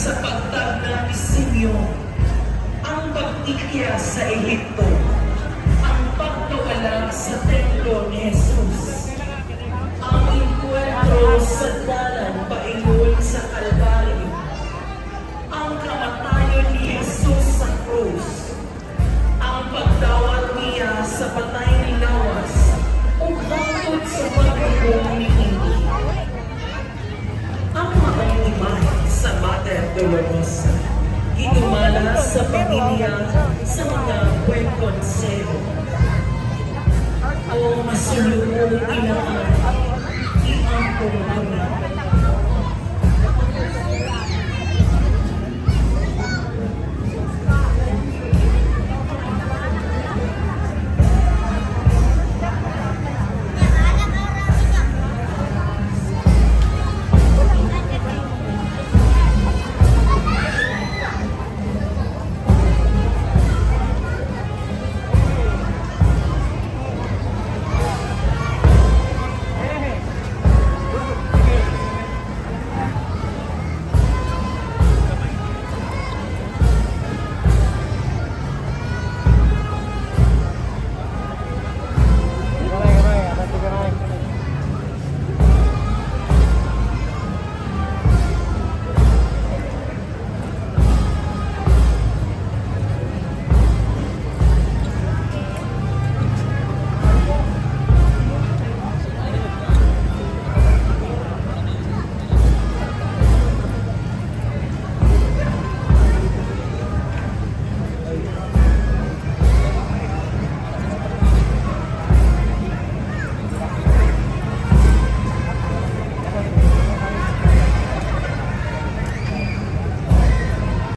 sa pagtag ng Isimyo, ang pag-ikya sa Ehipto, ang pagkawala sa templo ni Jesus, ang enkwentro sa dalan paingon sa Kalbaryo, ang kamatayon ni Jesus sa krus, ang pagdawat niya sa patay ni Lawas, o hangtod sa pagkabong ni Hindi, ang maong imahe sa Mother Dolorosa, ginumala sa pamilya sa mga